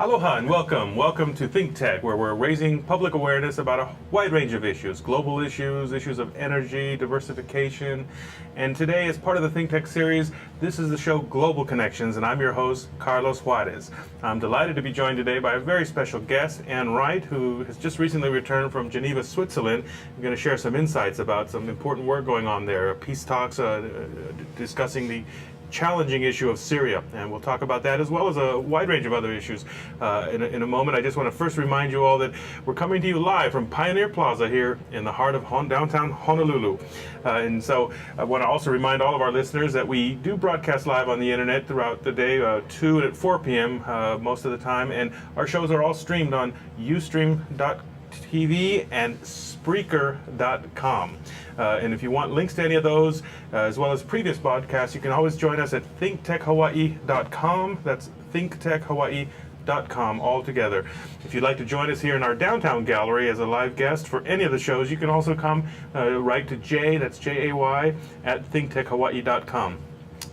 Aloha and welcome. Welcome to Think Tech, where we're raising public awareness about a wide range of issues, global issues, issues of energy, diversification. And today, as part of the Think Tech series, this is the show Global Connections, and I'm your host, Carlos Juarez. I'm delighted to be joined today by a very special guest, Ann Wright, who has just recently returned from Geneva, Switzerland. I'm going to share some insights about some important work going on there, peace talks, discussing the challenging issue of Syria, and we'll talk about that as well as a wide range of other issues in a moment. I just want to first remind you all that we're coming to you live from Pioneer Plaza here in the heart of downtown Honolulu. And so I want to also remind all of our listeners that we do broadcast live on the internet throughout the day, 2 and 4 p.m. Most of the time, and our shows are all streamed on ustream.tv and Spreaker.com. And if you want links to any of those, as well as previous podcasts, you can always join us at thinktechhawaii.com. That's thinktechhawaii.com all together. If you'd like to join us here in our downtown gallery as a live guest for any of the shows, you can also come right to Jay, that's Jay, at thinktechhawaii.com.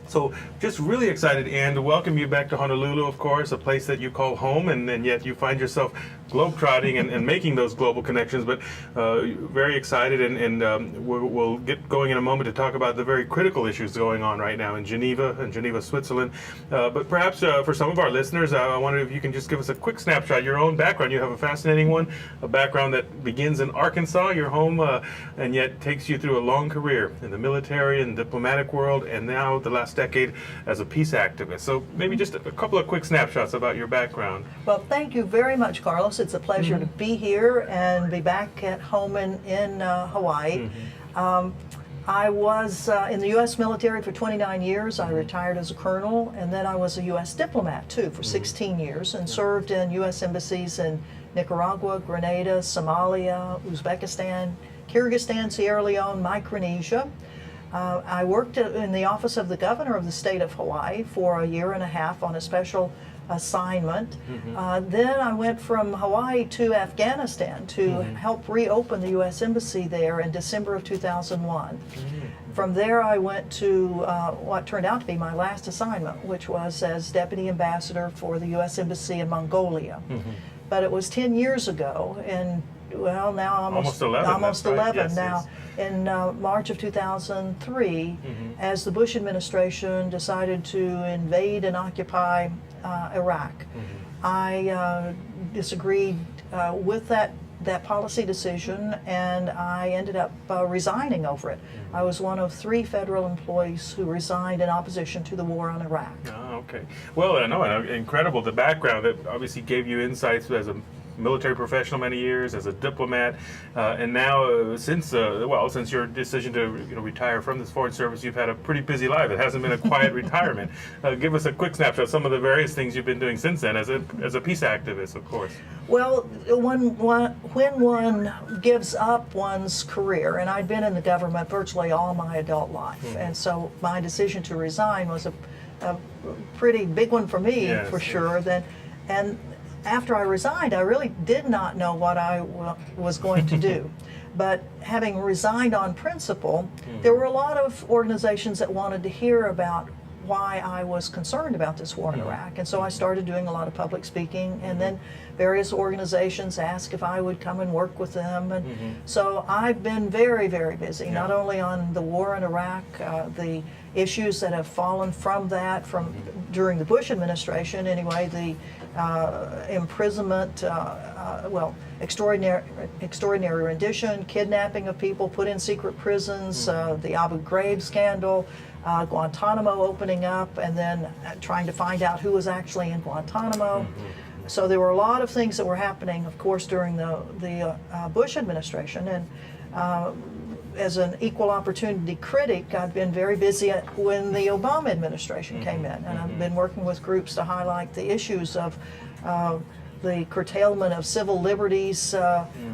So just really excited, Ann, to welcome you back to Honolulu, of course, a place that you call home, and yet you find yourself globetrotting and making those global connections. But very excited, and we'll get going in a moment to talk about the very critical issues going on right now in Geneva, Switzerland. But perhaps for some of our listeners, I wonder if you can just give us a quick snapshot, your own background. You have a fascinating one, a background that begins in Arkansas, your home, and yet takes you through a long career in the military and diplomatic world, and now the last decade as a peace activist. So maybe just a couple of quick snapshots about your background. Well, thank you very much, Carlos. It's a pleasure to be here and be back at home in Hawaii. I was in the U.S. military for 29 years. I retired as a colonel, and then I was a U.S. diplomat, too, for 16 years, and served in U.S. embassies in Nicaragua, Grenada, Somalia, Uzbekistan, Kyrgyzstan, Sierra Leone, Micronesia. I worked in the office of the governor of the state of Hawaii for a year and a half on a special assignment. Then I went from Hawaii to Afghanistan to help reopen the U.S. embassy there in December of 2001. From there I went to what turned out to be my last assignment, which was as deputy ambassador for the U.S. embassy in Mongolia. But it was 10 years ago, and well, now almost 11 right? Yes, now. Yes. In March of 2003, as the Bush administration decided to invade and occupy Iraq. I disagreed with that policy decision, and I ended up resigning over it. I was one of 3 federal employees who resigned in opposition to the war on Iraq. Oh, okay. Well, I know, incredible, the background that obviously gave you insights as a military professional many years, as a diplomat, and now since your decision to retire from this foreign service, you've had a pretty busy life. It hasn't been a quiet retirement. Give us a quick snapshot of some of the various things you've been doing since then as a peace activist, of course. Well, when one gives up one's career, and I'd been in the government virtually all my adult life, and so my decision to resign was a pretty big one for me, for sure. And after I resigned, I really did not know what I was going to do. But having resigned on principle, there were a lot of organizations that wanted to hear about why I was concerned about this war in Iraq. And so I started doing a lot of public speaking, and then various organizations asked if I would come and work with them. And so I've been very, very busy, not only on the war in Iraq, the issues that have fallen from that, from during the Bush administration anyway, the imprisonment, extraordinary rendition, kidnapping of people put in secret prisons, the Abu Ghraib scandal, Guantanamo opening up, and then trying to find out who was actually in Guantanamo. So there were a lot of things that were happening, of course, during the Bush administration. And as an equal opportunity critic, I've been very busy when the Obama administration came in, and I've been working with groups to highlight the issues of the curtailment of civil liberties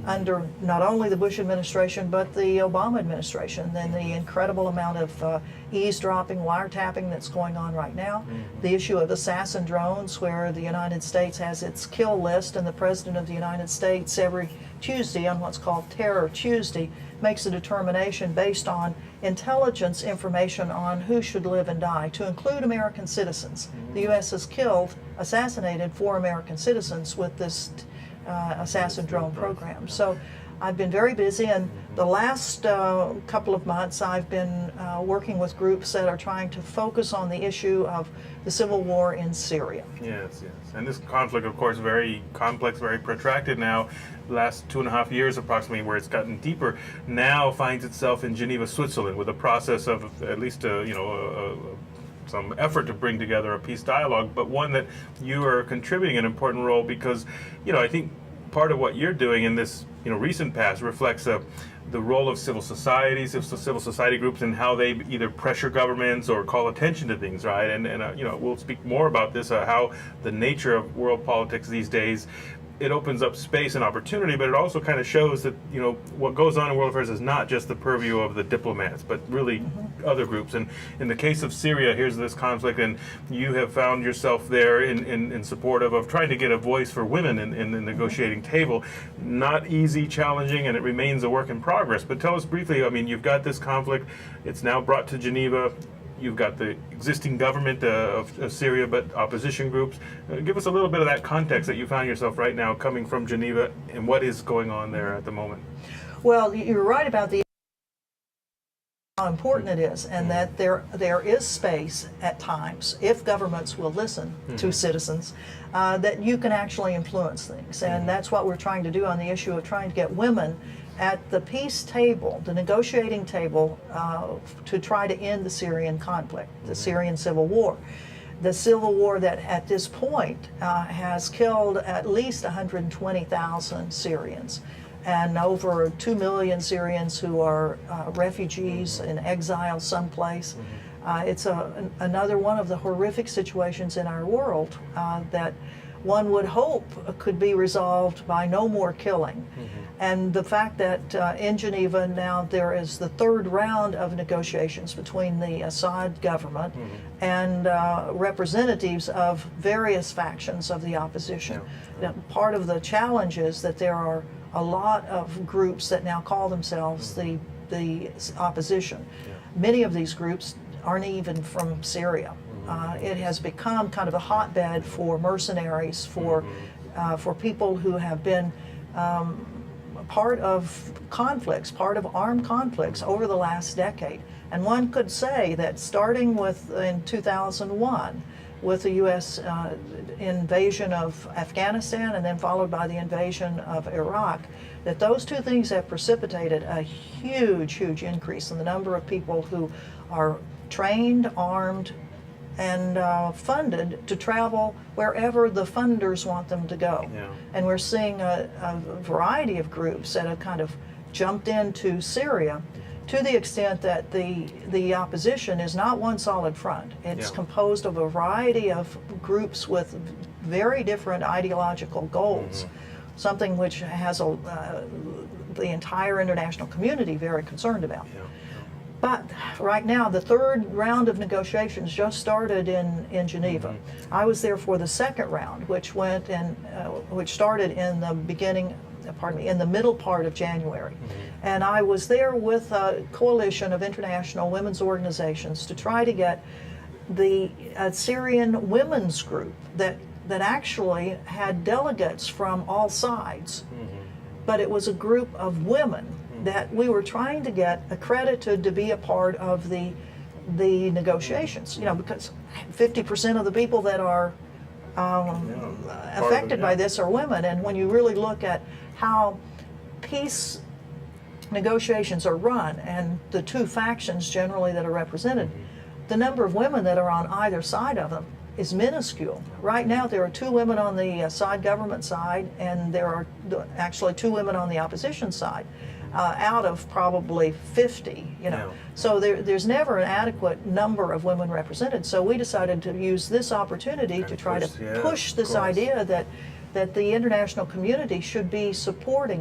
under not only the Bush administration but the Obama administration, and the incredible amount of eavesdropping, wiretapping that's going on right now, the issue of assassin drones, where the United States has its kill list, and the President of the United States every Tuesday, on what's called Terror Tuesday, makes a determination based on intelligence information on who should live and die, to include American citizens. The U.S. has assassinated 4 American citizens with this assassin drone program. So I've been very busy, and the last couple of months I've been working with groups that are trying to focus on the issue of the civil war in Syria. Yes, yes. And this conflict, of course, very complex, very protracted now. Last 2.5 years approximately, where it's gotten deeper, now finds itself in Geneva, Switzerland, with a process of at least some effort to bring together a peace dialogue, but one that you are contributing an important role because, I think part of what you're doing in this, recent past reflects the role of civil society groups and how they either pressure governments or call attention to things, right? And we'll speak more about this, how the nature of world politics these days, it opens up space and opportunity, but it also kind of shows that, what goes on in world affairs is not just the purview of the diplomats, but really other groups. And in the case of Syria, here's this conflict, and you have found yourself there in support of trying to get a voice for women in the negotiating table. Not easy, challenging, and it remains a work in progress. But tell us briefly, you've got this conflict, it's now brought to Geneva. You've got the existing government of Syria, but opposition groups. Give us a little bit of that context that you find yourself right now coming from Geneva and what is going on there at the moment. Well, you're right about how important it is, and that there is space at times, if governments will listen to citizens, that you can actually influence things. And that's what we're trying to do on the issue of trying to get women at the peace table, the negotiating table, to try to end the Syrian conflict, the Syrian civil war. The civil war that at this point has killed at least 120,000 Syrians, and over 2 million Syrians who are refugees in exile someplace. It's another one of the horrific situations in our world that one would hope could be resolved by no more killing. And the fact that in Geneva now there is the 3rd round of negotiations between the Assad government and representatives of various factions of the opposition. Now, part of the challenge is that there are a lot of groups that now call themselves the opposition. Many of these groups aren't even from Syria. It has become kind of a hotbed for mercenaries, for people who have been part of conflicts, part of armed conflicts over the last decade. And one could say that starting in 2001, with the U.S. Invasion of Afghanistan and then followed by the invasion of Iraq, that those two things have precipitated a huge, huge increase in the number of people who are trained, armed, and funded to travel wherever the funders want them to go. And we're seeing a variety of groups that have kind of jumped into Syria, to the extent that the opposition is not one solid front. It's composed of a variety of groups with very different ideological goals, something which has the entire international community very concerned about. But right now, the 3rd round of negotiations just started in Geneva. I was there for the 2nd round, which started in the middle part of January. And I was there with a coalition of international women's organizations to try to get the Syrian women's group that actually had delegates from all sides. But it was a group of women that we were trying to get accredited to be a part of the negotiations, because 50% of the people that are affected by this are women. And when you really look at how peace negotiations are run and the two factions generally that are represented, the number of women that are on either side of them is minuscule. Right now there are 2 women on the Assad government side, and there are actually 2 women on the opposition side. Out of probably 50, So there's never an adequate number of women represented. So we decided to use this opportunity to try to push this idea that the international community should be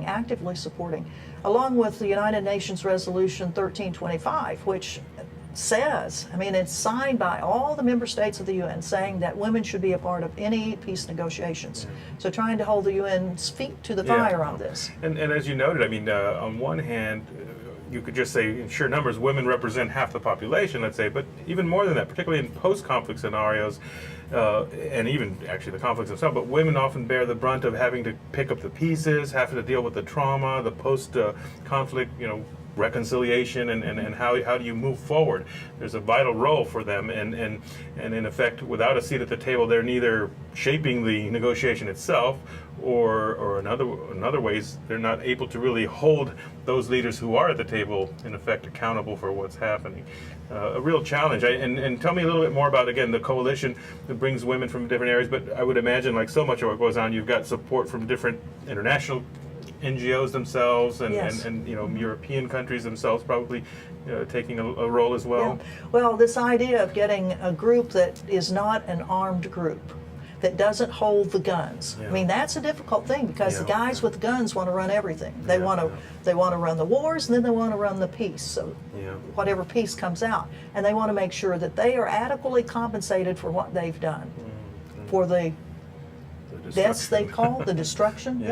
actively supporting, along with the United Nations Resolution 1325, which says, I mean, it's signed by all the member states of the UN saying that women should be a part of any peace negotiations. So trying to hold the UN's feet to the fire on this. And as you noted, I mean, on one hand, you could just say in sheer numbers, women represent half the population, let's say, but even more than that, particularly in post-conflict scenarios, and even actually the conflicts themselves, but women often bear the brunt of having to pick up the pieces, having to deal with the trauma, the post-conflict, reconciliation, and how do you move forward. There's a vital role for them, and in effect, without a seat at the table, they're neither shaping the negotiation itself, or in other ways, they're not able to really hold those leaders who are at the table, in effect, accountable for what's happening. A real challenge. And tell me a little bit more about, again, the coalition that brings women from different areas, but I would imagine, like so much of what goes on, you've got support from different international NGOs themselves, and European countries themselves probably taking a role as well. Yeah. Well, this idea of getting a group that is not an armed group, that doesn't hold the guns. I mean, that's a difficult thing because the guys with the guns want to run everything. They want to run the wars, and then they want to run the peace. So whatever peace comes out, and they want to make sure that they are adequately compensated for what they've done, for the deaths they call the destruction.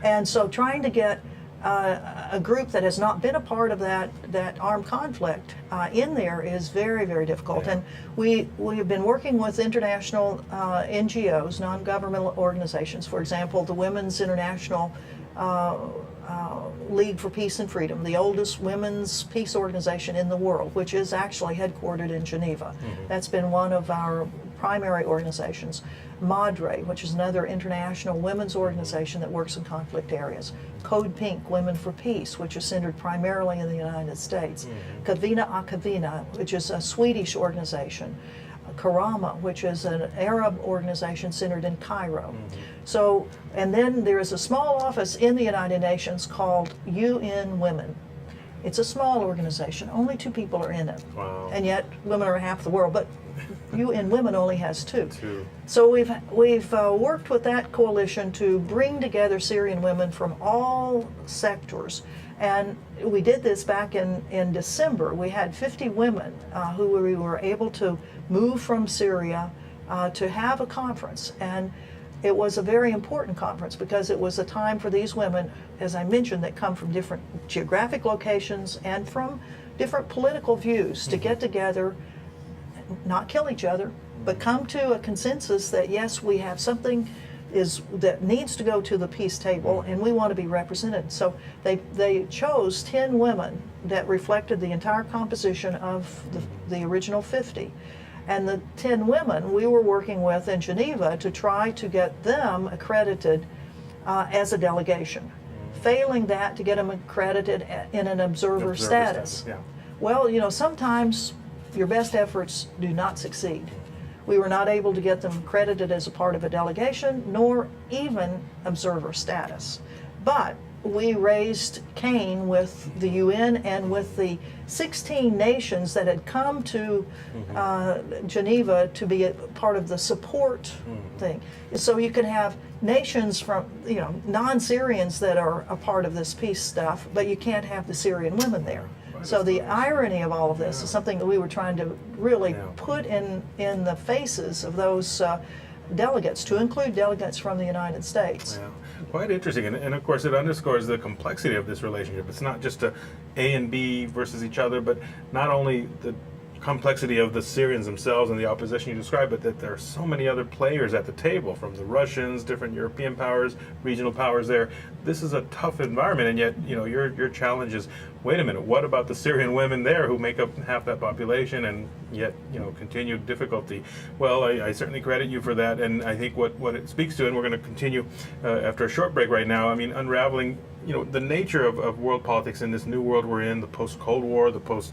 And so trying to get a group that has not been a part of that armed conflict in there is very, very difficult. And we have been working with international NGOs, non-governmental organizations. For example, the Women's International League for Peace and Freedom, the oldest women's peace organization in the world, which is actually headquartered in Geneva. That's been one of our primary organizations. Madre, which is another international women's organization that works in conflict areas. Code Pink, Women for Peace, which is centered primarily in the United States. Kavina Akavina, which is a Swedish organization. Karama, which is an Arab organization centered in Cairo. So, and then there is a small office in the United Nations called UN Women. It's a small organization, only 2 people are in it. Wow. And yet women are half the world, but UN Women only has 2. So we've worked with that coalition to bring together Syrian women from all sectors. And we did this back in December. We had 50 women who we were able to move from Syria to have a conference. And it was a very important conference because it was a time for these women, as I mentioned, that come from different geographic locations and from different political views to get together, not kill each other, but come to a consensus that yes, we have something that needs to go to the peace table and we want to be represented. So they chose 10 women that reflected the entire composition of the original 50. And the 10 women we were working with in Geneva to try to get them accredited as a delegation. Failing that, to get them accredited in an observer status. Well, sometimes your best efforts do not succeed. We were not able to get them accredited as a part of a delegation, nor even observer status. But we raised Cain with the UN and with the 16 nations that had come to Geneva to be a part of the support thing. So you can have nations from, non-Syrians that are a part of this peace stuff, but you can't have the Syrian women there. So the irony of all of this is something that we were trying to really put in the faces of those delegates, to include delegates from the United States. Quite interesting, and of course it underscores the complexity of this relationship. It's not just A and B versus each other, but not only the complexity of the Syrians themselves and the opposition you described, but that there are so many other players at the table, from the Russians, different European powers, regional powers there. This is a tough environment, and yet, your challenge is, wait a minute, what about the Syrian women there who make up half that population, and yet, continued difficulty? Well, I certainly credit you for that, and I think what it speaks to, and we're going to continue after a short break right now, unraveling the nature of world politics in this new world we're in, the post-Cold War, the post,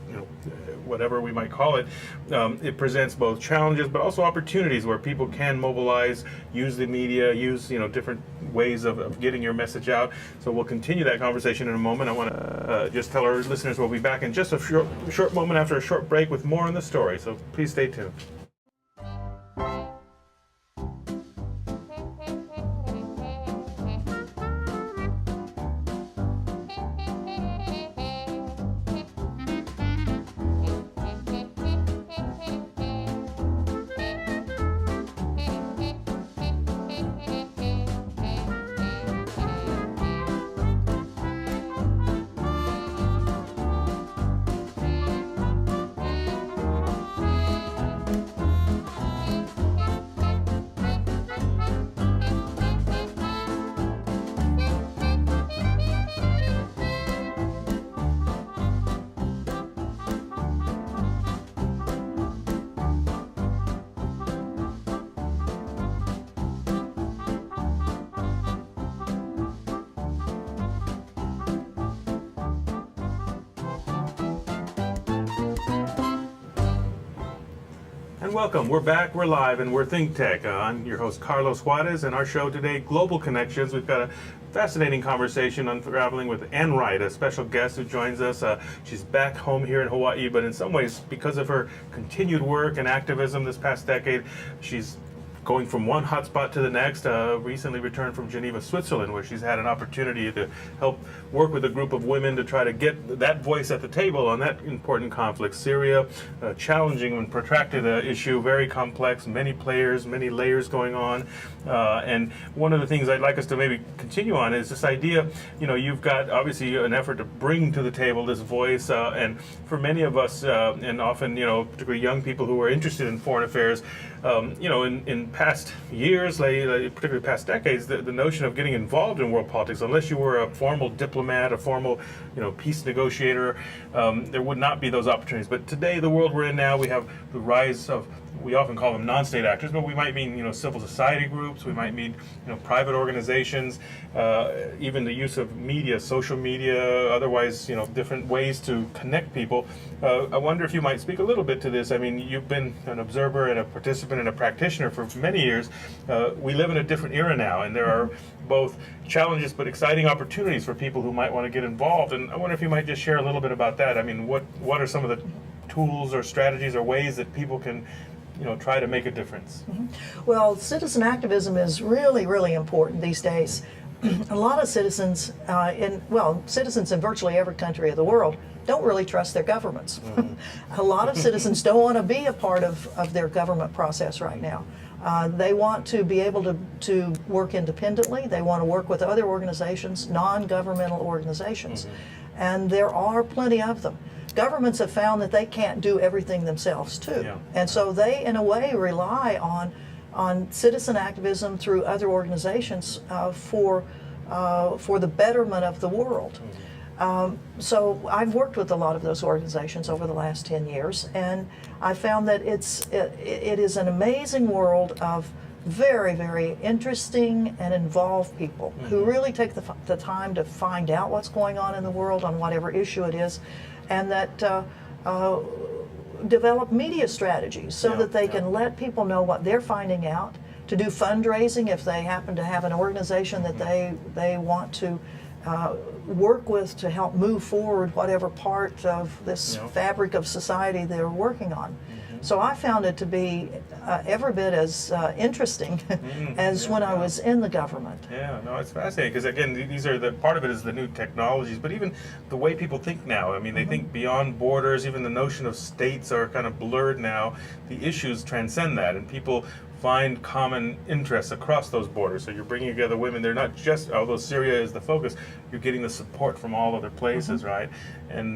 whatever we might call it. It presents both challenges but also opportunities where people can mobilize, use the media, use different ways of getting your message out. So we'll continue that conversation in a moment. I want to just tell our listeners we'll be back in just a short moment after a short break with more on the story. So please stay tuned. And welcome. We're back, we're live, and we're Think Tech. I'm your host, Carlos Juarez, and our show today, Global Connections. We've got a fascinating conversation unraveling with Ann Wright, a special guest who joins us. She's back home here in Hawaii, but in some ways, because of her continued work and activism this past decade, she's going from one hotspot to the next. Recently returned from Geneva, Switzerland, where she's had an opportunity to help work with a group of women to try to get that voice at the table on that important conflict. Syria, challenging and protracted issue, very complex, many players, many layers going on. And one of the things I'd like us to maybe continue on is this idea, you've got obviously an effort to bring to the table this voice, and for many of us, and often, particularly young people who are interested in foreign affairs, in past years, particularly past decades, the notion of getting involved in world politics, unless you were a formal diplomat, a formal, peace negotiator, there would not be those opportunities. But today, the world we're in now, we have the rise of, we often call them non-state actors, but we might mean, civil society groups, we might mean, private organizations, even the use of media, social media, otherwise, different ways to connect people. I wonder if you might speak a little bit to this. I mean, you've been an observer and a participant and a practitioner for many years. We live in a different era now, and there are both challenges but exciting opportunities for people who might want to get involved. And I wonder if you might just share a little bit about that. I mean, what are some of the tools or strategies or ways that people can try to make a difference? Mm-hmm. Well, citizen activism is really, really important these days. A lot of citizens, citizens in virtually every country of the world don't really trust their governments. Mm-hmm. A lot of citizens don't want to be a part of their government process right now. They want to be able to work independently. They want to work with other organizations, non-governmental organizations. Mm-hmm. And there are plenty of them. Governments have found that they can't do everything themselves too. Yeah. And so they, in a way, rely on citizen activism through other organizations for the betterment of the world. Mm-hmm. So I've worked with a lot of those organizations over the last 10 years, and I found that it is an amazing world of very, very interesting and involved people. Mm-hmm. Who really take the time to find out what's going on in the world on whatever issue it is, and that develop media strategies so that they can let people know what they're finding out, to do fundraising if they happen to have an organization that they want to work with to help move forward whatever part of this fabric of society they're working on. Mm-hmm. So I found it to be every bit as interesting as when I was in the government. Yeah, no, it's fascinating because again, these are part of it is the new technologies, but even the way people think now. I mean, they think beyond borders. Even the notion of states are kind of blurred now. The issues transcend that, and people find common interests across those borders. So you're bringing together women. They're not just, although Syria is the focus, you're getting the support from all other places, right? And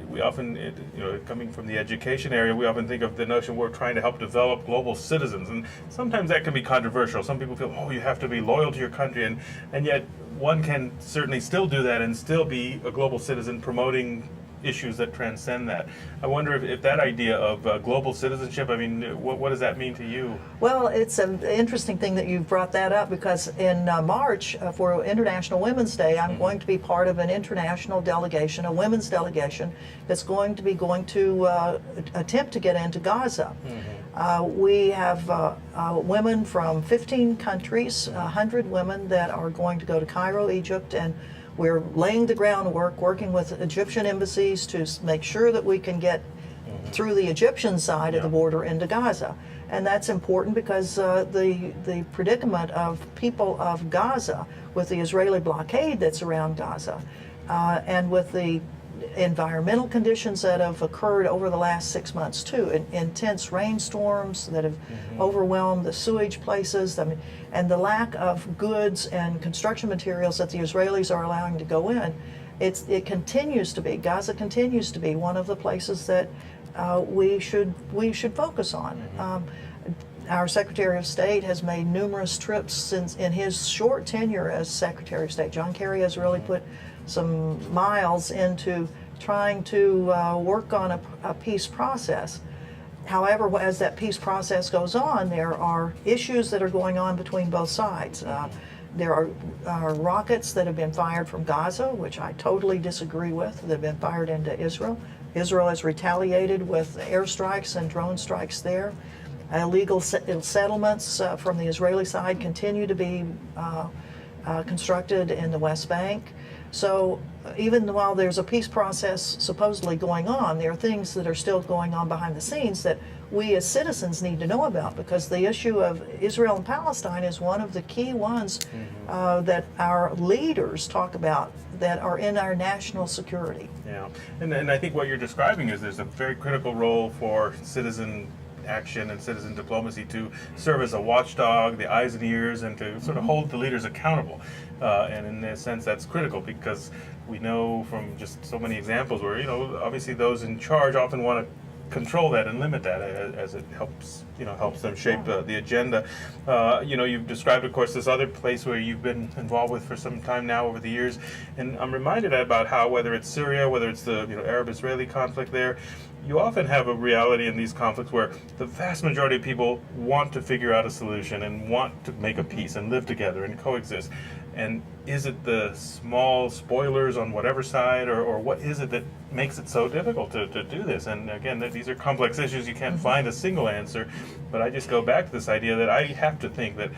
we often, coming from the education area, we often think of the notion we're trying to help develop global citizens, and sometimes that can be controversial. Some people feel, you have to be loyal to your country, and yet one can certainly still do that and still be a global citizen promoting issues that transcend that. I wonder if that idea of global citizenship, I mean, what does that mean to you? Well, it's an interesting thing that you've brought that up, because in March for International Women's Day, I'm going to be part of an international delegation, a women's delegation, that's going to attempt to get into Gaza. We have women from 15 countries, 100 women that are going to go to Cairo, Egypt, and we're laying the groundwork, working with Egyptian embassies to make sure that we can get through the Egyptian side of the border into Gaza. And that's important because the predicament of people of Gaza, with the Israeli blockade that's around Gaza, and with the environmental conditions that have occurred over the last 6 months too, intense rainstorms that have overwhelmed the sewage places, and the lack of goods and construction materials that the Israelis are allowing to go in, Gaza continues to be one of the places that we should focus on. Our Secretary of State has made numerous trips since in his short tenure as Secretary of State. John Kerry has really put some miles into trying to work on a peace process. However, as that peace process goes on, there are issues that are going on between both sides. There are rockets that have been fired from Gaza, which I totally disagree with, that have been fired into Israel. Israel has retaliated with airstrikes and drone strikes there. Illegal settlements from the Israeli side continue to be constructed in the West Bank. So even while there's a peace process supposedly going on, there are things that are still going on behind the scenes that we as citizens need to know about, because the issue of Israel and Palestine is one of the key ones that our leaders talk about that are in our national security. Yeah, and I think what you're describing is there's a very critical role for citizen action and citizen diplomacy to serve as a watchdog, the eyes and ears, and to sort of hold the leaders accountable. And in a sense, that's critical, because we know from just so many examples where, obviously those in charge often want to control that and limit that as it helps them shape the agenda. You've described, of course, this other place where you've been involved with for some time now over the years, and I'm reminded about how, whether it's Syria, whether it's the Arab-Israeli conflict there, you often have a reality in these conflicts where the vast majority of people want to figure out a solution and want to make a peace and live together and coexist. And is it the small spoilers on whatever side, or what is it that makes it so difficult to do this? And again, these are complex issues. You can't find a single answer. But I just go back to this idea that I have to think that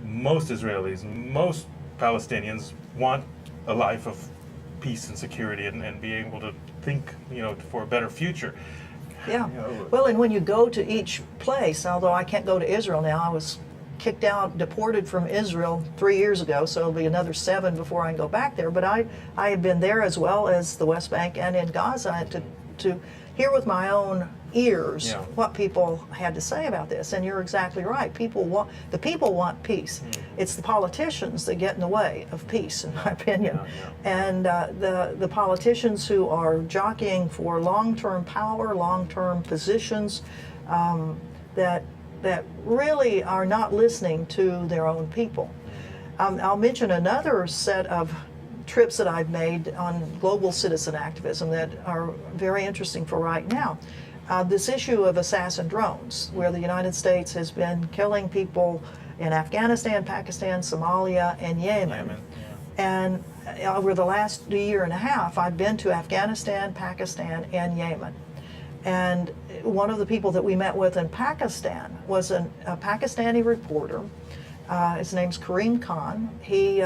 most Israelis, most Palestinians want a life of peace and security and be able to think, for a better future. Yeah. Well, and when you go to each place, although I can't go to Israel now, I was kicked out, deported from Israel 3 years ago, so it'll be another 7 before I can go back there. But I have been there as well as the West Bank and in Gaza to hear with my own ears what people had to say about this. And you're exactly right. The people want peace. It's the politicians that get in the way of peace, in my opinion. And the politicians who are jockeying for long-term power, long-term positions, that really are not listening to their own people. I'll mention another set of trips that I've made on global citizen activism that are very interesting for right now. This issue of assassin drones, where the United States has been killing people in Afghanistan, Pakistan, Somalia, and Yemen. And over the last year and a half, I've been to Afghanistan, Pakistan, and Yemen. And one of the people that we met with in Pakistan was a Pakistani reporter. His name's Kareem Khan. He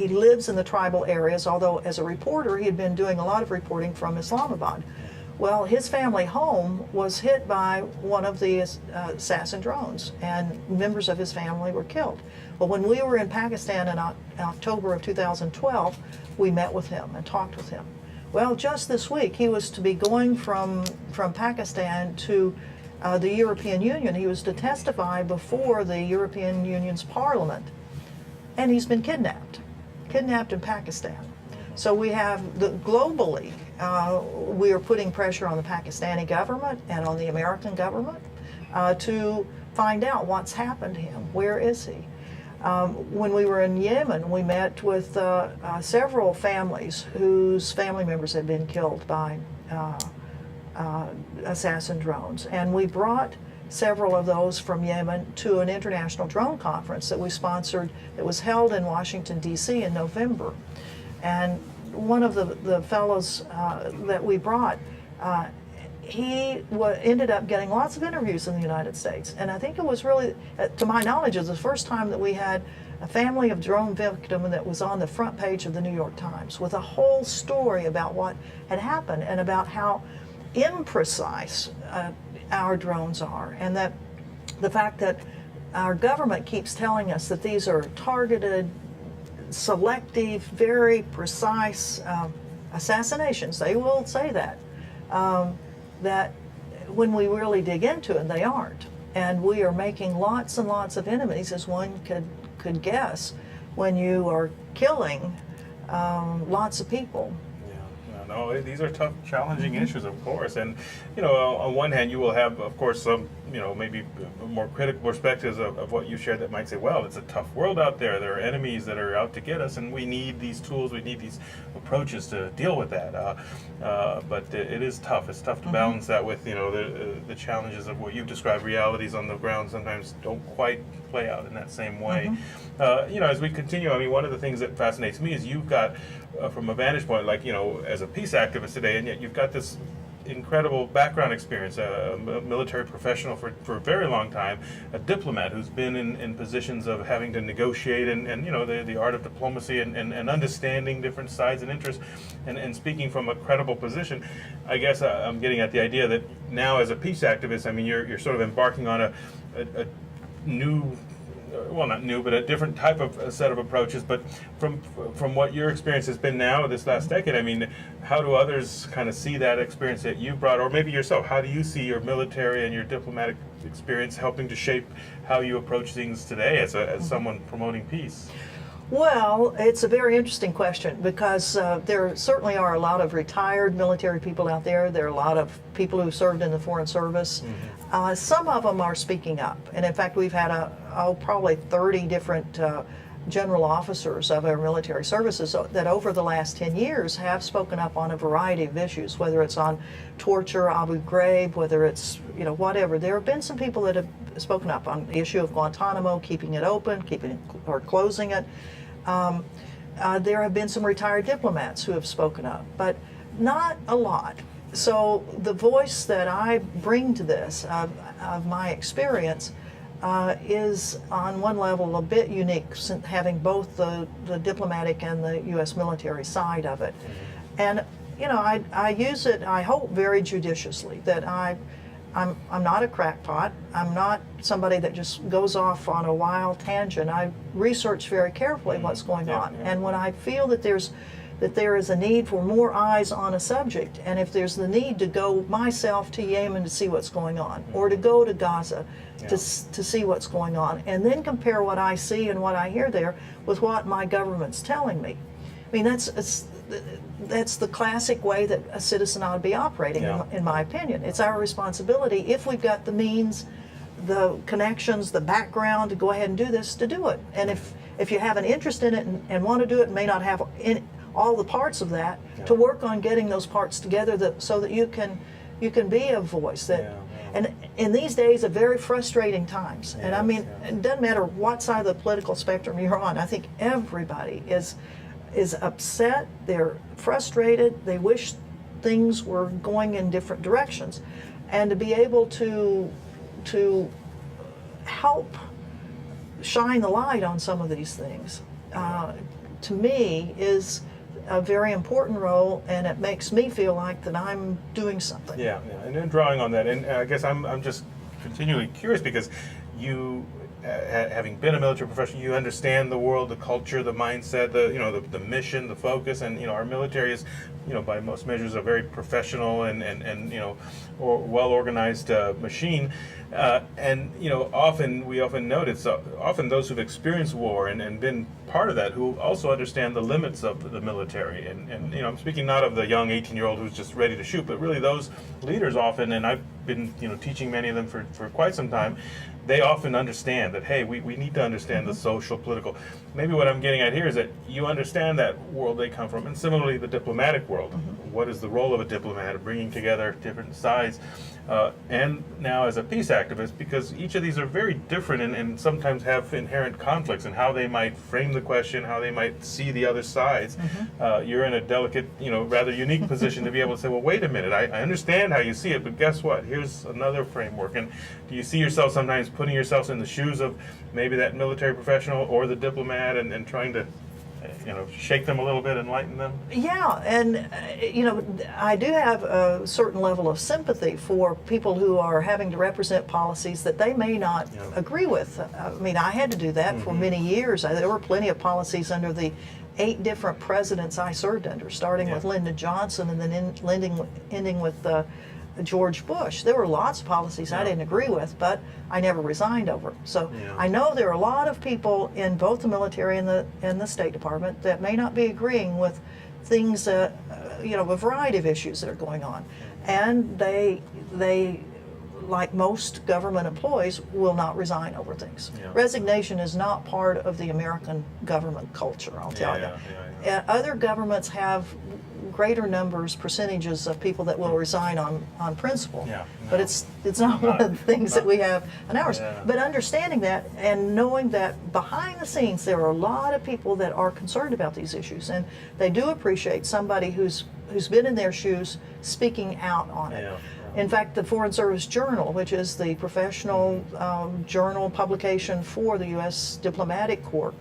lives in the tribal areas, although as a reporter he had been doing a lot of reporting from Islamabad. Well, his family home was hit by one of the assassin drones, and members of his family were killed. Well, when we were in Pakistan in October of 2012, we met with him and talked with him. Well, just this week, he was to be going from Pakistan to the European Union. He was to testify before the European Union's Parliament, and he's been kidnapped in Pakistan. So we have, globally, we are putting pressure on the Pakistani government and on the American government to find out what's happened to him. Where is he? When we were in Yemen, we met with several families whose family members had been killed by assassin drones. And we brought several of those from Yemen to an international drone conference that we sponsored that was held in Washington, D.C. in November. And one of the fellows that we brought, he ended up getting lots of interviews in the United States. And I think it was really, to my knowledge, it was the first time that we had a family of drone victim that was on the front page of the New York Times with a whole story about what had happened and about how imprecise our drones are, and that the fact that our government keeps telling us that these are targeted, selective, very precise assassinations. They will say that. That when we really dig into it, they aren't. And we are making lots and lots of enemies, as one could guess, when you are killing lots of people. No, these are tough, challenging issues, of course. And, on one hand, you will have, of course, some, maybe more critical perspectives of what you shared that might say, well, it's a tough world out there. There are enemies that are out to get us, and we need these tools, we need these approaches to deal with that. But it is tough. It's tough to balance that with, the challenges of what you've described. Realities on the ground sometimes don't quite play out in that same way. As we continue, one of the things that fascinates me is you've got, from a vantage point, like, as a peace activist today, and yet you've got this incredible background experience, a military professional for a very long time, a diplomat who's been in positions of having to negotiate and you know, the art of diplomacy and understanding different sides and interests, and speaking from a credible position. I guess I'm getting at the idea that now as a peace activist, I mean, you're sort of embarking on a new, well, not new, but a different type of a set of approaches. But from what your experience has been now this last decade, I mean, how do others kind of see that experience that you brought, or maybe yourself? How do you see your military and your diplomatic experience helping to shape how you approach things today as someone promoting peace? Well, it's a very interesting question because there certainly are a lot of retired military people out there. There are a lot of people who served in the Foreign Service. Some of them are speaking up. And in fact, we've had probably 30 different general officers of our military services that over the last 10 years have spoken up on a variety of issues, whether it's on torture, Abu Ghraib, whether it's, you know, whatever. There have been some people that have spoken up on the issue of Guantanamo, keeping it open, keeping it or closing it. There have been some retired diplomats who have spoken up, but not a lot. So the voice that I bring to this, of my experience, is on one level a bit unique, having both the diplomatic and the U.S. military side of it. And you know, I use it, I hope, very judiciously, that I'm not a crackpot. I'm not somebody that just goes off on a wild tangent. I research very carefully what's going on. And when I feel that there is a need for more eyes on a subject, and if there's the need to go myself to Yemen to see what's going on, or to go to Gaza to see what's going on, and then compare what I see and what I hear there with what my government's telling me. I mean, that's the classic way that a citizen ought to be operating, in my opinion. It's our responsibility, if we've got the means, the connections, the background to go ahead and do this, to do it. And if you have an interest in it and want to do it, and may not have all the parts of that, to work on getting those parts together so that you can be a voice that. And in these days of very frustrating times, and I mean, it doesn't matter what side of the political spectrum you're on, I think everybody is upset, they're frustrated, they wish things were going in different directions. And to be able to help shine the light on some of these things, to me, is a very important role, and it makes me feel like that I'm doing something. And then drawing on that, and I guess I'm just continually curious, because you, having been a military professional, you understand the world, the culture, the mindset, the mission, the focus, and you know, our military is, you know, by most measures, a very professional and you know, or well organized machine. And you know, we often notice, often those who've experienced war and been part of that, who also understand the limits of the military. And you know, I'm speaking not of the young 18-year-old who's just ready to shoot, but really those leaders often, and I've been, you know, teaching many of them for quite some time. They often understand that, hey, we need to understand the social, political. Maybe what I'm getting at here is that you understand that world they come from, and similarly the diplomatic world. What is the role of a diplomat, bringing together different sides? And now as a peace activist, because each of these are very different and sometimes have inherent conflicts in how they might frame the question, how they might see the other sides. You're in a delicate, you know, rather unique position to be able to say, well, wait a minute, I understand how you see it, but guess what? Here's another framework. And do you see yourself sometimes putting yourself in the shoes of maybe that military professional or the diplomat and trying to, you know, shake them a little bit, enlighten them? Yeah, and you know, I do have a certain level of sympathy for people who are having to represent policies that they may not agree with. I mean, I had to do that for many years. There were plenty of policies under the 8 different presidents I served under, starting with Lyndon Johnson and then ending with George Bush. There were lots of policies I didn't agree with, but I never resigned over. So I know there are a lot of people in both the military and the State Department that may not be agreeing with things, you know, a variety of issues that are going on, and they like most government employees, will not resign over things. Resignation is not part of the American government culture, I'll tell you. Other governments have greater percentages of people that will resign on principle. But it's not one of the things that we have in ours. But understanding that and knowing that behind the scenes there are a lot of people that are concerned about these issues, and they do appreciate somebody who's who's been in their shoes speaking out on it. Yeah. In fact, the Foreign Service Journal, which is the professional journal publication for the U.S. Diplomatic Corps,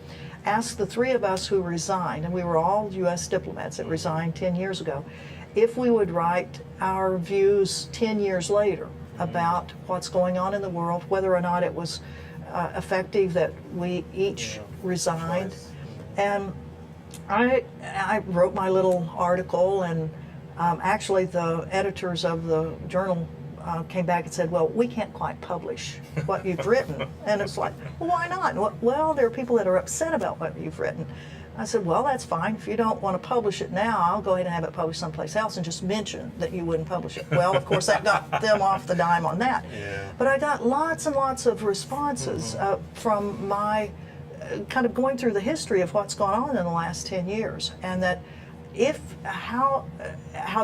asked the three of us who resigned, and we were all U.S. diplomats that resigned 10 years ago, if we would write our views 10 years later about what's going on in the world, whether or not it was effective that we each resigned. And I wrote my little article, and actually the editors of the journal came back and said, well, we can't quite publish what you've written. And it's like, well, why not? Well, there are people that are upset about what you've written. I said, well, that's fine. If you don't want to publish it now, I'll go ahead and have it published someplace else and just mention that you wouldn't publish it. Well, of course, that got them off the dime on that. Yeah. But I got lots and lots of responses from my kind of going through the history of what's gone on in the last 10 years, and that how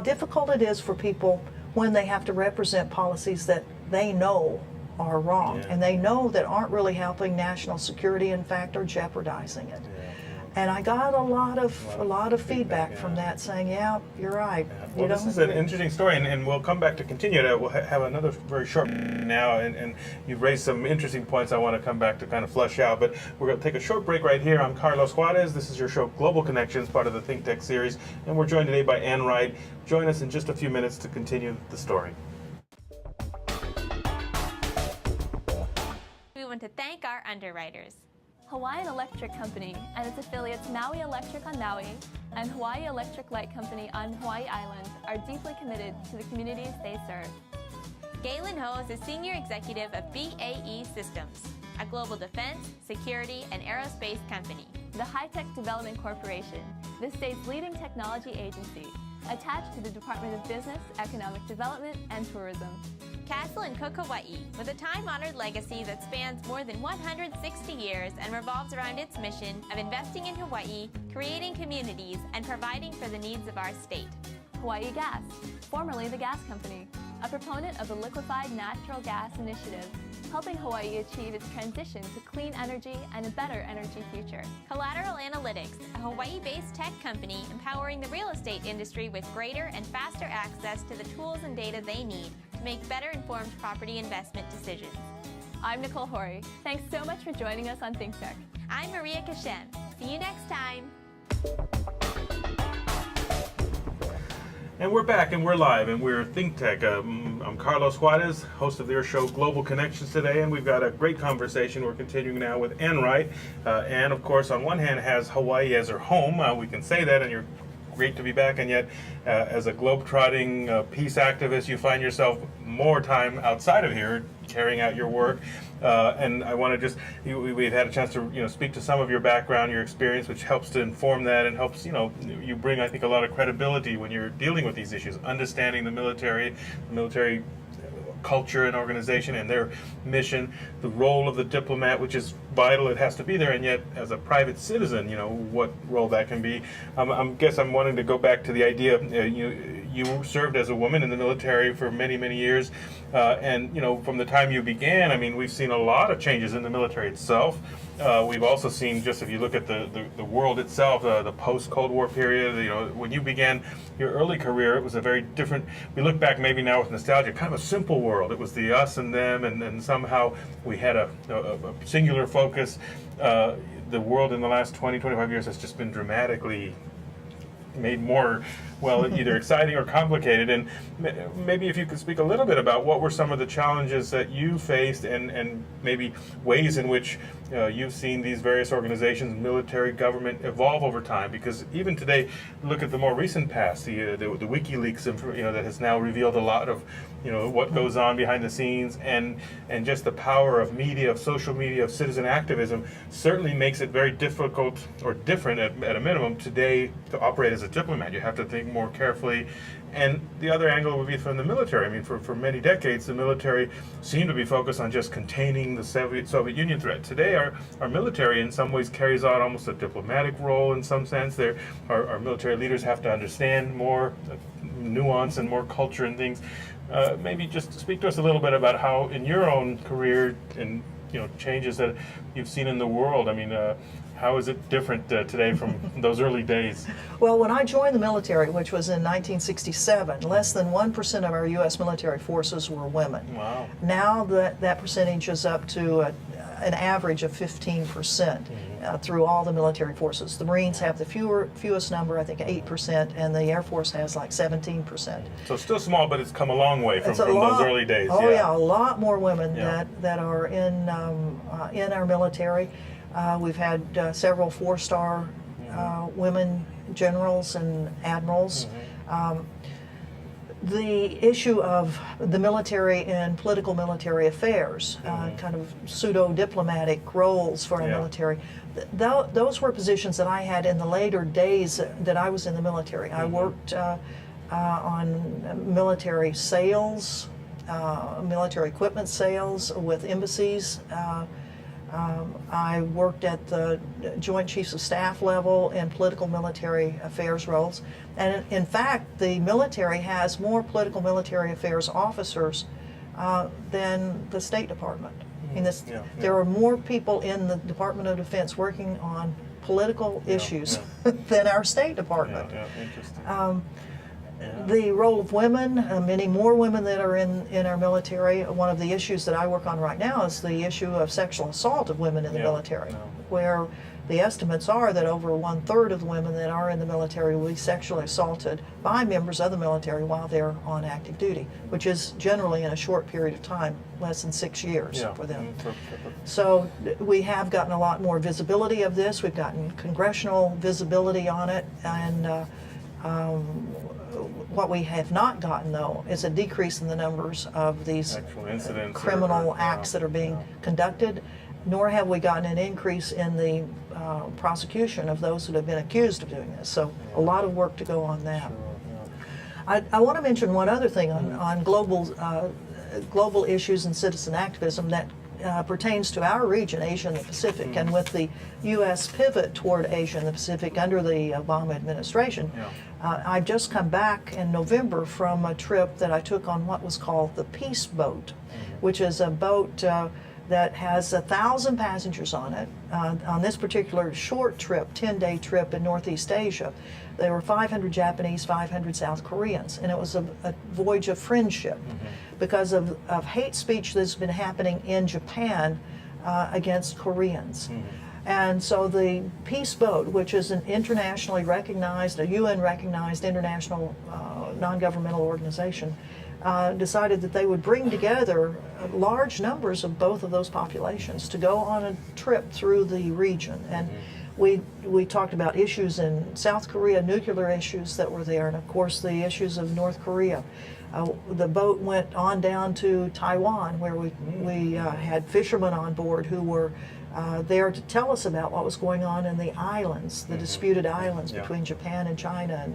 difficult it is for people when they have to represent policies that they know are wrong, and they know that aren't really helping national security, in fact, are jeopardizing it. And I got a lot of feedback from that, saying, yeah, you're right. Well, this is an interesting story, and we'll come back to continue it. We'll have another very short now, and you've raised some interesting points I want to come back to kind of flesh out. But we're going to take a short break right here. I'm Carlos Juarez. This is your show, Global Connections, part of the Think Tech series, and we're joined today by Ann Wright. Join us in just a few minutes to continue the story. We want to thank our underwriters. Hawaiian Electric Company and its affiliates Maui Electric on Maui and Hawaii Electric Light Company on Hawaii Island are deeply committed to the communities they serve. Galen Ho is the Senior Executive of BAE Systems, a global defense, security, and aerospace company. The High-Tech Development Corporation, the state's leading technology agency, attached to the Department of Business, Economic Development, and Tourism. Castle in Cook, Hawaii, with a time-honored legacy that spans more than 160 years and revolves around its mission of investing in Hawaii, creating communities, and providing for the needs of our state. Hawaii Gas, formerly the Gas Company, a proponent of the Liquefied Natural Gas Initiative, helping Hawaii achieve its transition to clean energy and a better energy future. Collateral Analytics, a Hawaii-based tech company empowering the real estate industry with greater and faster access to the tools and data they need to make better informed property investment decisions. I'm Nicole Horry. Thanks so much for joining us on Think Tech. I'm Maria Kashen. See you next time. And we're back, and we're live, and we're Think Tech. I'm Carlos Juarez, host of their show Global Connections today, and we've got a great conversation. We're continuing now with Ann Wright. Ann, of course, on one hand has Hawaii as her home. We can say that, and you're great to be back, and yet as a globe-trotting peace activist, you find yourself more time outside of here carrying out your work. And I want to just, we've had a chance to, speak to some of your background, your experience, which helps to inform that and helps, you bring, I think, a lot of credibility when you're dealing with these issues, understanding the military culture and organization and their mission, the role of the diplomat, which is vital, it has to be there, and yet as a private citizen, what role that can be. I'm wanting to go back to the idea, you served as a woman in the military for many, many years, and from the time you began, we've seen a lot of changes in the military itself. We've also seen, just if you look at the world itself, the post-Cold War period, when you began your early career, it was a very different, we look back maybe now with nostalgia, kind of a simple world. It was the us and them, and somehow we had a singular focus. The world in the last 20, 25 years has just been dramatically made more, either exciting or complicated. And maybe if you could speak a little bit about what were some of the challenges that you faced, and maybe ways in which you've seen these various organizations, military, government, evolve over time. Because even today, look at the more recent past, the WikiLeaks, that has now revealed a lot of, what goes on behind the scenes, and just the power of media, of social media, of citizen activism certainly makes it very difficult, or different at a minimum today, to operate as a diplomat. You have to think more carefully. And the other angle would be from the military. For many decades, the military seemed to be focused on just containing the Soviet Union threat. Today, our military in some ways carries out almost a diplomatic role in some sense. Our military leaders have to understand more nuance and more culture and things. Maybe just speak to us a little bit about how, in your own career and changes that you've seen in the world, How is it different today from those early days? Well, when I joined the military, which was in 1967, less than 1% of our U.S. military forces were women. Wow. Now that percentage is up to an average of 15% through all the military forces. The Marines have the fewest number, I think 8%, and the Air Force has like 17%. So still small, but it's come a long way from those early days. Oh yeah, a lot more women that are in our military. We've had several four-star women generals and admirals. The issue of the military and political military affairs, kind of pseudo-diplomatic roles for our military, those were positions that I had in the later days that I was in the military. I worked on military sales, military equipment sales with embassies. I worked at the Joint Chiefs of Staff level in political military affairs roles. And in fact, the military has more political military affairs officers than the State Department. There are more people in the Department of Defense working on political issues than our State Department. Interesting. The role of women, many more women that are in our military. One of the issues that I work on right now is the issue of sexual assault of women in the military, where the estimates are that over 1/3 of the women that are in the military will be sexually assaulted by members of the military while they're on active duty, which is generally in a short period of time, less than 6 years for them. So we have gotten a lot more visibility of this. We've gotten congressional visibility on it, and what we have not gotten, though, is a decrease in the numbers of these actual incidents criminal acts that are being conducted, nor have we gotten an increase in the prosecution of those that have been accused of doing this. So a lot of work to go on that. I want to mention one other thing on global issues and citizen activism that pertains to our region, Asia and the Pacific, and with the U.S. pivot toward Asia and the Pacific under the Obama administration. I've just come back in November from a trip that I took on what was called the Peace Boat, which is a boat that has 1,000 passengers on it. On this particular short trip, 10-day trip in Northeast Asia, there were 500 Japanese, 500 South Koreans, and it was a voyage of friendship because of hate speech that's been happening in Japan against Koreans. And so the Peace Boat, which is an internationally recognized, a UN-recognized international non-governmental organization, decided that they would bring together large numbers of both of those populations to go on a trip through the region. And we talked about issues in South Korea, nuclear issues that were there, and of course the issues of North Korea. The boat went on down to Taiwan, where we had fishermen on board who were there to tell us about what was going on in the islands, the disputed islands between Japan and China.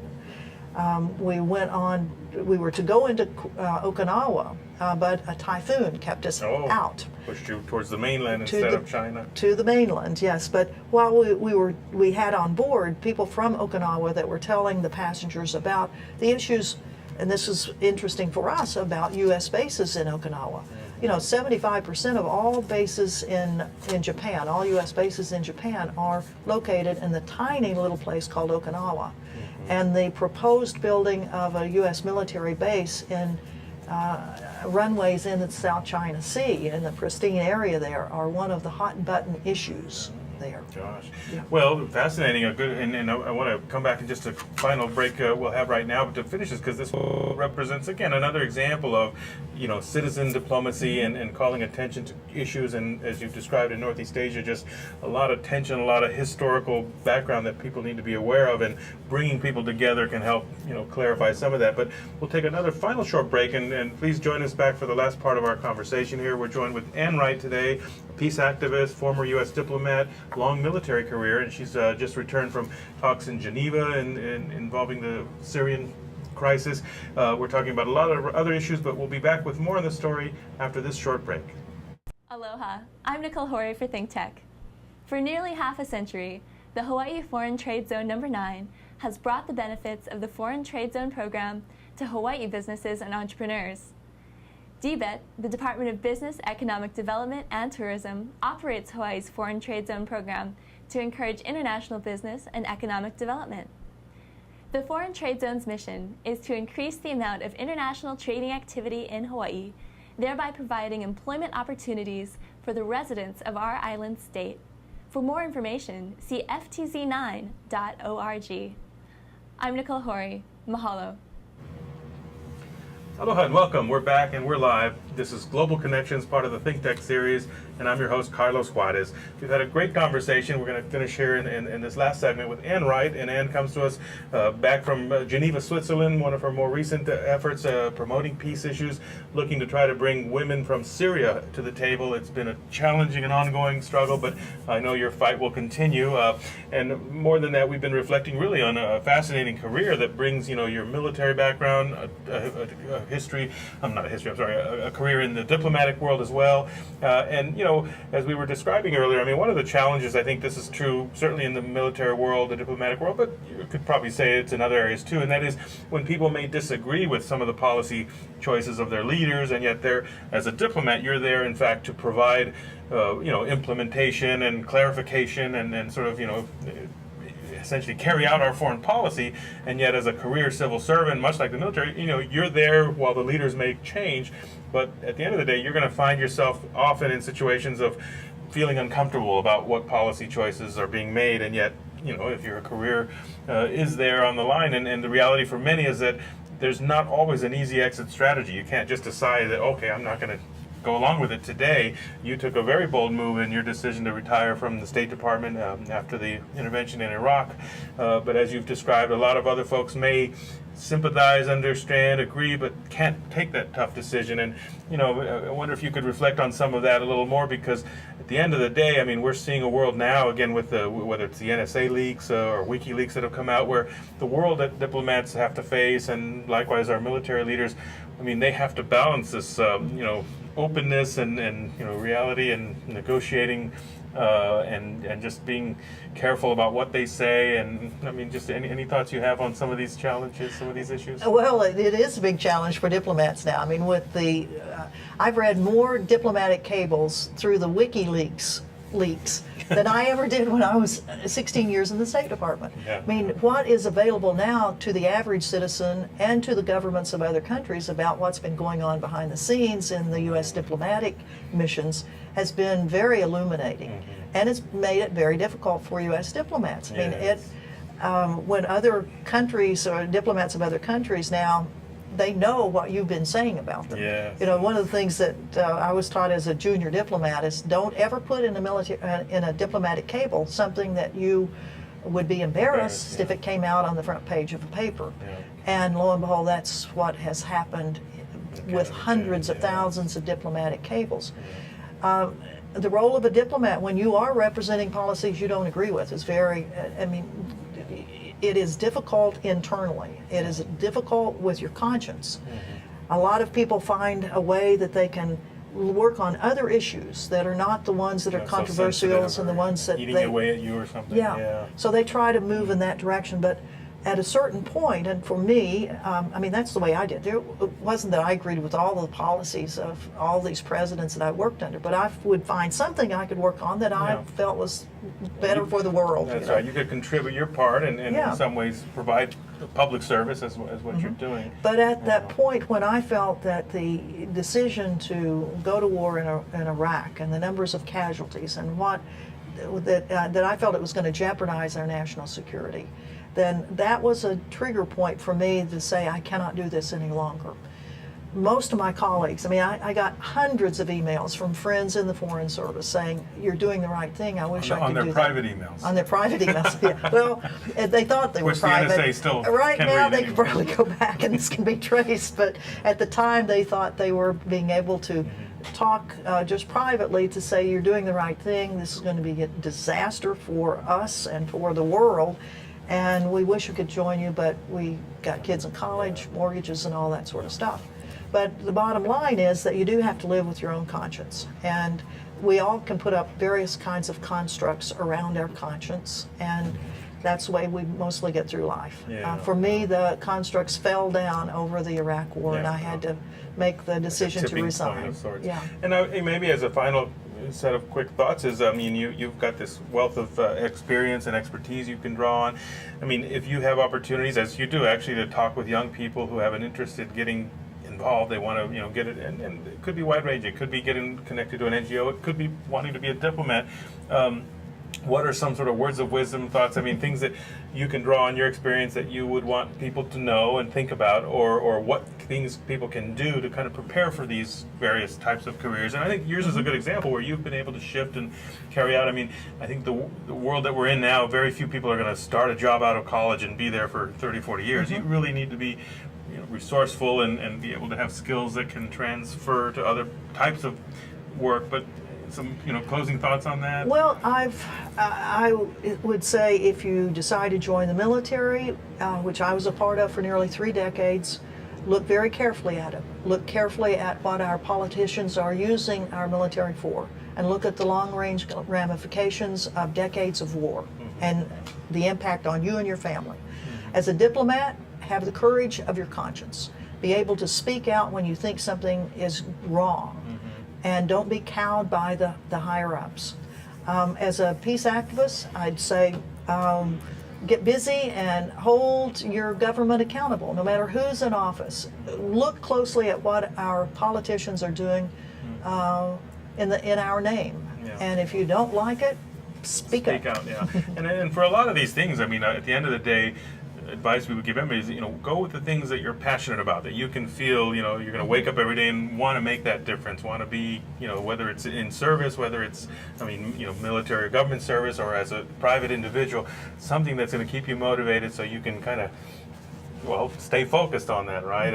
And we were to go into Okinawa, but a typhoon kept us out. Pushed you towards the mainland instead of China. To the mainland, yes. But while we had on board people from Okinawa that were telling the passengers about the issues, and this is interesting for us, about U.S. bases in Okinawa. You know, 75% of all bases in Japan, all U.S. bases in Japan, are located in the tiny little place called Okinawa. And the proposed building of a U.S. military base in runways in the South China Sea, in the pristine area there, are one of the hot button issues there. Gosh. Well, fascinating. And I want to come back in just a final break we'll have right now, but to finish this, because this represents, again, another example of, citizen diplomacy and calling attention to issues, and as you've described in Northeast Asia, just a lot of tension, a lot of historical background that people need to be aware of, and bringing people together can help, clarify some of that. But we'll take another final short break, and please join us back for the last part of our conversation here. We're joined with Ann Wright today, peace activist, former U.S. diplomat, long military career, and she's just returned from talks in Geneva and involving the Syrian crisis. We're talking about a lot of other issues, but we'll be back with more on the story after this short break. Aloha, I'm Nicole Horry for ThinkTech. For nearly half a century, the Hawaii Foreign Trade Zone No. 9 has brought the benefits of the Foreign Trade Zone program to Hawaii businesses and entrepreneurs. DBET, the Department of Business, Economic Development, and Tourism, operates Hawaii's Foreign Trade Zone program to encourage international business and economic development. The Foreign Trade Zone's mission is to increase the amount of international trading activity in Hawaii, thereby providing employment opportunities for the residents of our island state. For more information, see ftz9.org. I'm Nicole Hori. Mahalo. Aloha and welcome. We're back and we're live. This is Global Connections, part of the Think Tech series, and I'm your host, Carlos Juarez. We've had a great conversation. We're going to finish here in this last segment with Ann Wright, and Ann comes to us back from Geneva, Switzerland, one of her more recent efforts promoting peace issues, looking to try to bring women from Syria to the table. It's been a challenging and ongoing struggle, but I know your fight will continue. And more than that, we've been reflecting really on a fascinating career that brings, your military background, a career in the diplomatic world as well. And, as we were describing earlier, I mean, one of the challenges, I think this is true, certainly in the military world, the diplomatic world, but you could probably say it's in other areas too, and that is when people may disagree with some of the policy choices of their leaders, and yet as a diplomat, you're there, in fact, to provide, implementation and clarification and sort of, essentially carry out our foreign policy, and yet as a career civil servant, much like the military, you're there while the leaders may change, but at the end of the day, you're going to find yourself often in situations of feeling uncomfortable about what policy choices are being made, and yet, if your career is there on the line, and the reality for many is that there's not always an easy exit strategy. You can't just decide that, okay, I'm not going to go along with it today. You took a very bold move in your decision to retire from the State Department after the intervention in Iraq. But as you've described, a lot of other folks may sympathize, understand, agree, but can't take that tough decision. And, I wonder if you could reflect on some of that a little more, because at the end of the day, I mean, we're seeing a world now, again, with whether it's the NSA leaks or WikiLeaks that have come out, where the world that diplomats have to face, and likewise our military leaders, I mean, they have to balance this, openness and reality, and negotiating and just being careful about what they say. And I mean, just any thoughts you have on some of these challenges, some of these issues? Well, it is a big challenge for diplomats now. I mean, with I've read more diplomatic cables through the WikiLeaks leaks than I ever did when I was 16 years in the State Department. Yeah. I mean, what is available now to the average citizen and to the governments of other countries about what's been going on behind the scenes in the U.S. diplomatic missions has been very illuminating. Mm-hmm. And it's made it very difficult for U.S. diplomats. I mean, when other countries or diplomats of other countries now, they know what you've been saying about them. Yes. One of the things that I was taught as a junior diplomat is don't ever put in a diplomatic cable something that you would be embarrassed if it came out on the front page of a paper. Yeah. And lo and behold, that's what has happened with hundreds of thousands of diplomatic cables. The role of a diplomat when you are representing policies you don't agree with is very, it is difficult internally. It is difficult with your conscience. Mm-hmm. A lot of people find a way that they can work on other issues that are not the ones that are controversial and the ones that eating away at you or something. Yeah. So they try to move in that direction, but at a certain point, and for me, that's the way I did. It wasn't that I agreed with all the policies of all these presidents that I worked under, but I would find something I could work on that I felt was better for the world. That's right. You could contribute your part and in some ways provide public service as what you're doing. But at that point when I felt that the decision to go to war in Iraq and the numbers of casualties and that I felt it was going to jeopardize our national security, then that was a trigger point for me to say I cannot do this any longer. Most of my colleagues, I got hundreds of emails from friends in the Foreign Service saying, you're doing the right thing, I wish I could do that. On their private emails. On their private emails, yeah. Well, they thought they were private. Which the NSA still right can now read they anyway. could probably go back and this can be traced, but at the time they thought they were being able to talk just privately to say you're doing the right thing, this is going to be a disaster for us and for the world, and we wish we could join you, but we got kids in college, mortgages, and all that sort of stuff. But the bottom line is that you do have to live with your own conscience, and we all can put up various kinds of constructs around our conscience, and that's the way we mostly get through life. For me, the constructs fell down over the Iraq War, and I had to make the decision to resign. And maybe as a final set of quick thoughts is, I mean, you've got this wealth of experience and expertise you can draw on. I mean, if you have opportunities, as you do actually, to talk with young people who have an interest in getting involved, they want to, get it, and it could be wide ranging. It could be getting connected to an NGO. It could be wanting to be a diplomat. What are some sort of words of wisdom, thoughts? I mean, things that you can draw on your experience that you would want people to know and think about, or what things people can do to kind of prepare for these various types of careers. And I think yours is a good example where you've been able to shift and carry out. I mean, I think the world that we're in now, very few people are going to start a job out of college and be there for 30, 40 years. You really need to be resourceful and be able to have skills that can transfer to other types of work. But some closing thoughts on that? Well, I would say if you decide to join the military, which I was a part of for nearly 3 decades, look very carefully at it. Look carefully at what our politicians are using our military for, and look at the long-range ramifications of decades of war and the impact on you and your family. As a diplomat, have the courage of your conscience. Be able to speak out when you think something is wrong. And don't be cowed by the higher-ups. As a peace activist, I'd say get busy and hold your government accountable, no matter who's in office. Look closely at what our politicians are doing in our name. Yeah. And if you don't like it, speak up. Out, yeah. and for a lot of these things, I mean, at the end of the day, advice we would give everybody is, go with the things that you're passionate about, that you can feel, you're going to wake up every day and want to make that difference, want to be, whether it's in service, whether it's, military or government service, or as a private individual, something that's going to keep you motivated so you can kind of, stay focused on that, right?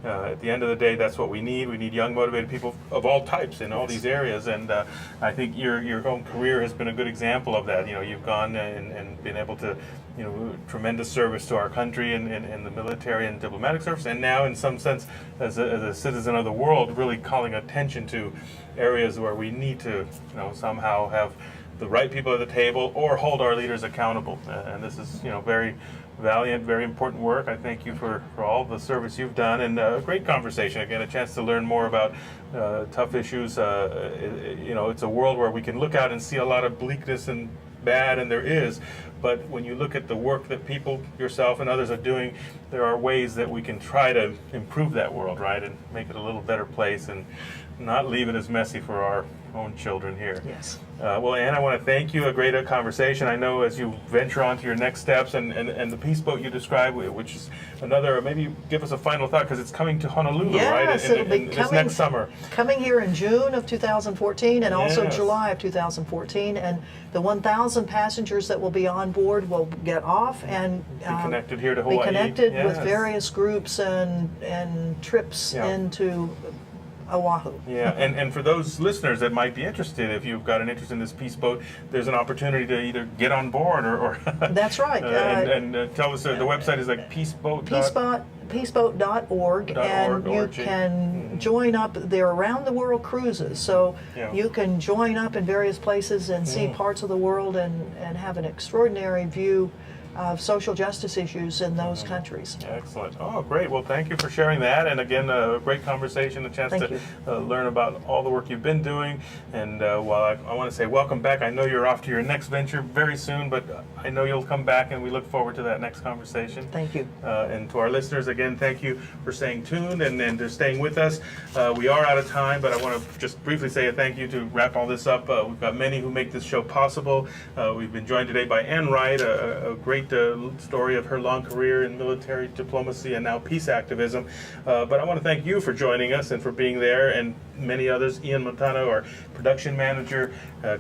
At the end of the day, that's what we need. We need young, motivated people of all types in all these areas, and I think your own career has been a good example of that. You've gone and been able to, tremendous service to our country in the military and diplomatic service, and now, in some sense, as a citizen of the world, really calling attention to areas where we need to, somehow have the right people at the table or hold our leaders accountable. And this is, very valiant, very important work. I thank you for all the service you've done, and a great conversation. Again, a chance to learn more about tough issues. It's a world where we can look out and see a lot of bleakness and bad, and there is. But when you look at the work that people, yourself and others are doing, there are ways that we can try to improve that world, right, and make it a little better place and not leave it as messy for our own children here. Yes. Well, Ann, I want to thank you. A great conversation. I know as you venture on to your next steps, and the peace boat you described, which is another, maybe give us a final thought, because it's coming to Honolulu, right? Yes, it'll be this next summer. Coming here in June of 2014 and also Yes. July of 2014. And the 1,000 passengers that will be on board will get off and Be connected here to Hawaii. be connected with Yes. various groups and trips Yeah. into Oahu. Yeah, and for those listeners that might be interested, if you've got an interest in this peace boat, there's an opportunity to either get on board or That's right. and tell us, the website is like peaceboat. Peaceboat.org, and you can join up. They're around the world cruises, so Yeah. you can join up in various places and see parts of the world and have an extraordinary view of social justice issues in those countries. Excellent. Oh, great. Well, thank you for sharing that. And again, a great conversation, a chance Thank to learn about all the work you've been doing. And while I want to say welcome back, I know you're off to your next venture very soon, but I know you'll come back, and we look forward to that next conversation. Thank you. And to our listeners, again, thank you for staying tuned and to staying with us. We are out of time, but I want to just briefly say a thank you to wrap all this up. We've got many who make this show possible. We've been joined today by Ann Wright, a great story of her long career in military diplomacy and now peace activism. But I want to thank you for joining us and for being there, and many others. Ian Montano, our production manager,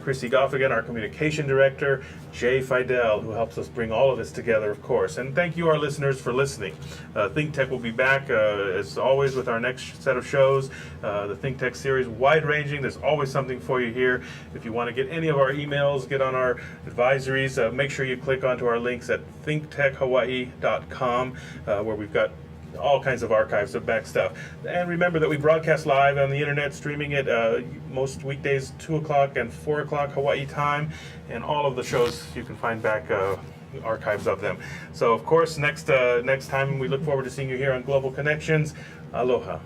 Chrissy Goffigan, our communication director, Jay Fidel, who helps us bring all of this together, of course. And thank you, our listeners, for listening. Think Tech will be back, as always, with our next set of shows. The Think Tech series, wide-ranging. There's always something for you here. If you want to get any of our emails, get on our advisories, make sure you click onto our links at thinktechhawaii.com, where we've got all kinds of archives of back stuff. And remember that we broadcast live on the internet, streaming it most weekdays, 2 o'clock and 4 o'clock Hawaii time. And all of the shows you can find back, archives of them. So, of course, next time we look forward to seeing you here on Global Connections. Aloha.